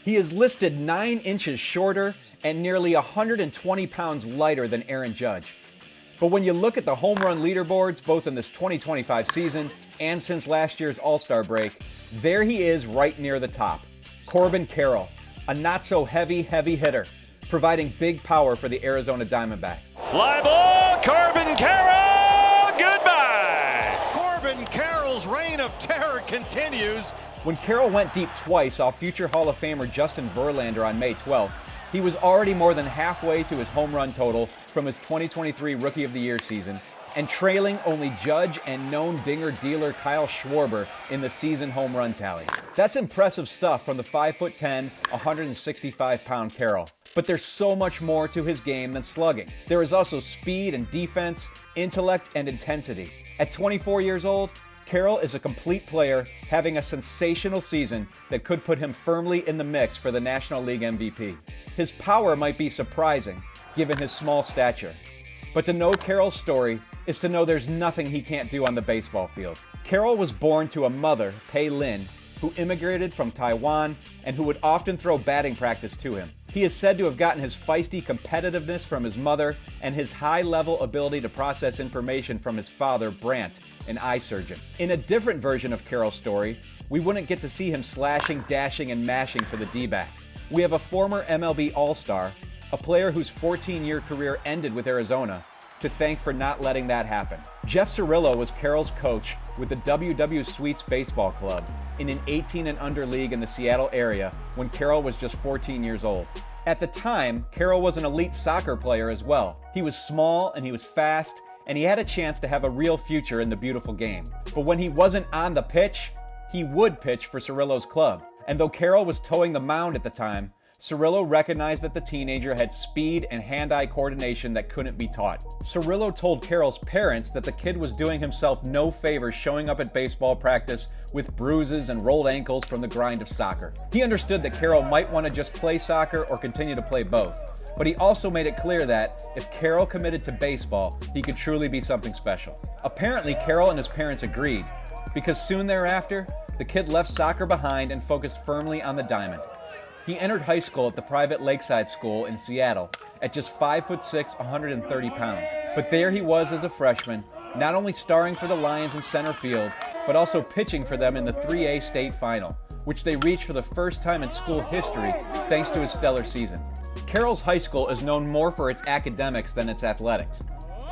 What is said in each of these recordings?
He is listed 9 inches shorter and nearly 120 pounds lighter than Aaron Judge. But when you look at the home run leaderboards, both in this 2025 season and since last year's All-Star break, there he is right near the top. Corbin Carroll, a not-so-heavy hitter, providing big power for the Arizona Diamondbacks. Fly ball, Corbin Carroll, goodbye! Corbin Carroll's reign of terror continues. When Carroll went deep twice off future Hall of Famer Justin Verlander on May 12th, he was already more than halfway to his home run total from his 2023 Rookie of the Year season, and trailing only Judge and known dinger dealer Kyle Schwarber in the season home run tally. That's impressive stuff from the 5'10", 165-pound Carroll. But there's so much more to his game than slugging. There is also speed and defense, intellect and intensity. At 24 years old, Carroll is a complete player, having a sensational season that could put him firmly in the mix for the National League MVP. His power might be surprising, given his small stature. But to know Carroll's story is to know there's nothing he can't do on the baseball field. Carroll was born to a mother, Pei Lin, who immigrated from Taiwan and who would often throw batting practice to him. He is said to have gotten his feisty competitiveness from his mother and his high-level ability to process information from his father, Brant, an eye surgeon. In a different version of Carroll's story, we wouldn't get to see him slashing, dashing, and mashing for the D-backs. We have a former MLB All-Star, a player whose 14-year career ended with Arizona, to thank for not letting that happen. Jeff Cirillo was Carroll's coach with the WW Sweets Baseball Club in an 18 and under league in the Seattle area when Carroll was just 14 years old. At the time, Carroll was an elite soccer player as well. He was small and he was fast, and he had a chance to have a real future in the beautiful game. But when he wasn't on the pitch, he would pitch for Cirillo's club. And though Carroll was towing the mound at the time, Cirillo recognized that the teenager had speed and hand-eye coordination that couldn't be taught. Cirillo told Carroll's parents that the kid was doing himself no favor showing up at baseball practice with bruises and rolled ankles from the grind of soccer. He understood that Carroll might want to just play soccer or continue to play both, but he also made it clear that if Carroll committed to baseball, he could truly be something special. Apparently, Carroll and his parents agreed, because soon thereafter, the kid left soccer behind and focused firmly on the diamond. He entered high school at the private Lakeside School in Seattle at just 5'6", 130 pounds. But there he was as a freshman, not only starring for the Lions in center field, but also pitching for them in the 3A state final, which they reached for the first time in school history thanks to his stellar season. Carroll's high school is known more for its academics than its athletics.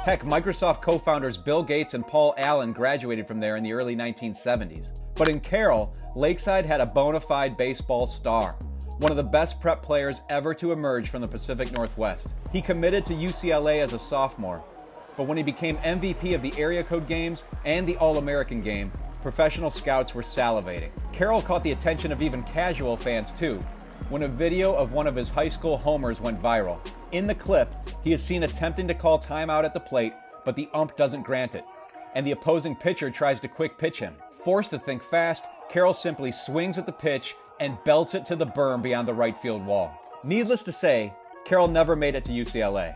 Heck, Microsoft co-founders Bill Gates and Paul Allen graduated from there in the early 1970s. But in Carroll, Lakeside had a bona fide baseball star, one of the best prep players ever to emerge from the Pacific Northwest. He committed to UCLA as a sophomore, but when he became MVP of the area code games and the All-American game, professional scouts were salivating. Carroll caught the attention of even casual fans too, when a video of one of his high school homers went viral. In the clip, he is seen attempting to call timeout at the plate, but the ump doesn't grant it, and the opposing pitcher tries to quick pitch him. Forced to think fast, Carroll simply swings at the pitch and belts it to the berm beyond the right field wall. Needless to say, Carroll never made it to UCLA.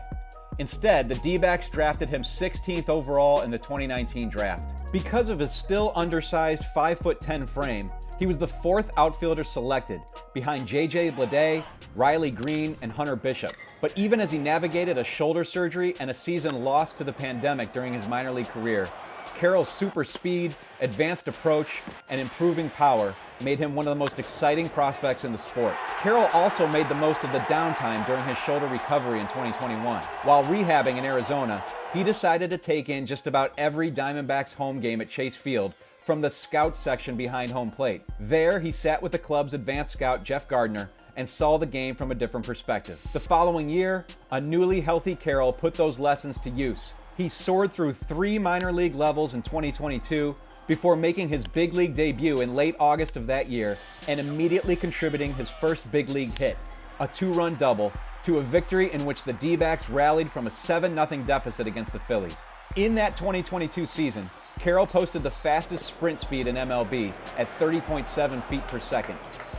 Instead, the D-backs drafted him 16th overall in the 2019 draft. Because of his still undersized 5'10" frame, he was the 4th outfielder selected, behind J.J. Bleday, Riley Green, and Hunter Bishop. But even as he navigated a shoulder surgery and a season lost to the pandemic during his minor league career, Carroll's super speed, advanced approach, and improving power made him one of the most exciting prospects in the sport. Carroll also made the most of the downtime during his shoulder recovery in 2021. While rehabbing in Arizona, he decided to take in just about every Diamondbacks home game at Chase Field from the scouts section behind home plate. There, he sat with the club's advanced scout, Jeff Gardner, and saw the game from a different perspective. The following year, a newly healthy Carroll put those lessons to use. He soared through 3 minor league levels in 2022 before making his big league debut in late August of that year and immediately contributing his first big league hit, a 2-run double, to a victory in which the D-backs rallied from a 7-0 deficit against the Phillies. In that 2022 season, Carroll posted the fastest sprint speed in MLB at 30.7 feet per second,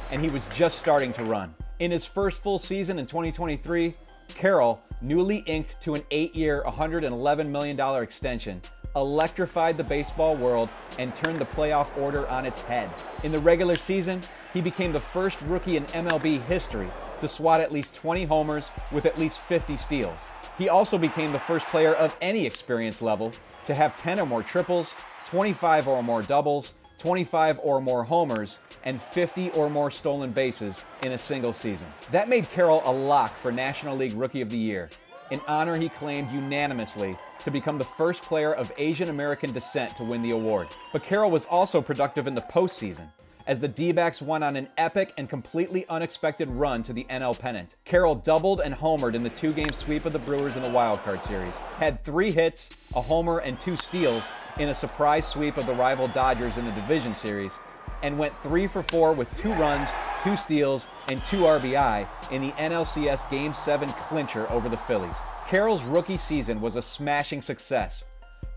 and he was just starting to run. In his first full season in 2023, Carroll, newly inked to an 8-year, $111 million extension, electrified the baseball world and turned the playoff order on its head. In the regular season, He became the first rookie in MLB history to swat at least 20 homers with at least 50 steals. He also became the first player of any experience level to have 10 or more triples, 25 or more doubles, 25 or more homers, and 50 or more stolen bases in a single season. That made Carroll a lock for National League Rookie of the Year, an honor he claimed unanimously to become the first player of Asian American descent to win the award. But Carroll was also productive in the postseason, as the D-backs went on an epic and completely unexpected run to the NL pennant. Carroll doubled and homered in the two-game sweep of the Brewers in the Wild Card Series, had 3 hits, a homer, and 2 steals in a surprise sweep of the rival Dodgers in the Division Series, and went 3 for 4 with 2 runs, 2 steals, and 2 RBI in the NLCS Game 7 clincher over the Phillies. Carroll's rookie season was a smashing success,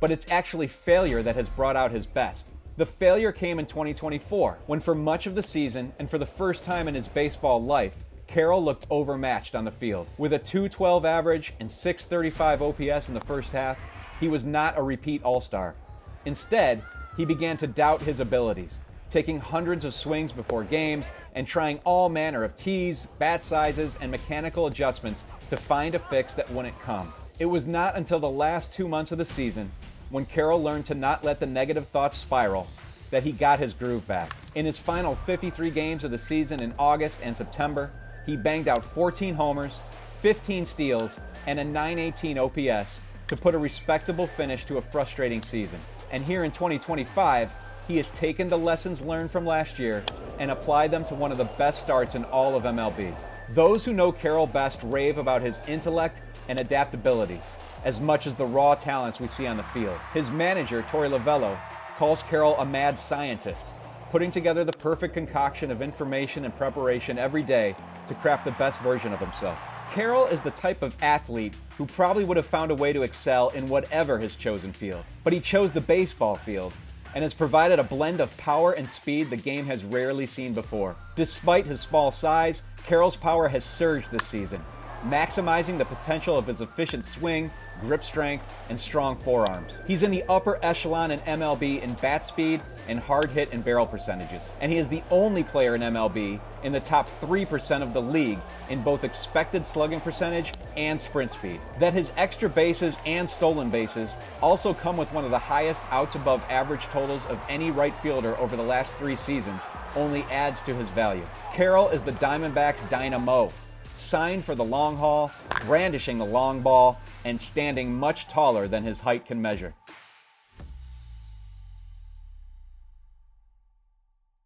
but it's actually failure that has brought out his best. The failure came in 2024, when for much of the season and for the first time in his baseball life, Carroll looked overmatched on the field. With a .212 average and .635 OPS in the first half, he was not a repeat All-Star. Instead, he began to doubt his abilities, taking hundreds of swings before games and trying all manner of tees, bat sizes, and mechanical adjustments to find a fix that wouldn't come. It was not until the last 2 months of the season, when Carroll learned to not let the negative thoughts spiral, that he got his groove back. In his final 53 games of the season in August and September, he banged out 14 homers, 15 steals, and a .918 OPS to put a respectable finish to a frustrating season. And here in 2025, he has taken the lessons learned from last year and applied them to one of the best starts in all of MLB. Those who know Carroll best rave about his intellect and adaptability, as much as the raw talents we see on the field. His manager, Torey Lovullo, calls Carroll a mad scientist, putting together the perfect concoction of information and preparation every day to craft the best version of himself. Carroll is the type of athlete who probably would have found a way to excel in whatever his chosen field, but he chose the baseball field and has provided a blend of power and speed the game has rarely seen before. Despite his small size, Carroll's power has surged this season, maximizing the potential of his efficient swing, grip strength, and strong forearms. He's in the upper echelon in MLB in bat speed and hard hit and barrel percentages. And he is the only player in MLB in the top 3% of the league in both expected slugging percentage and sprint speed. That his extra bases and stolen bases also come with one of the highest outs above average totals of any right fielder over the last 3 seasons only adds to his value. Carroll is the Diamondbacks' dynamo, signed for the long haul, brandishing the long ball, and standing much taller than his height can measure.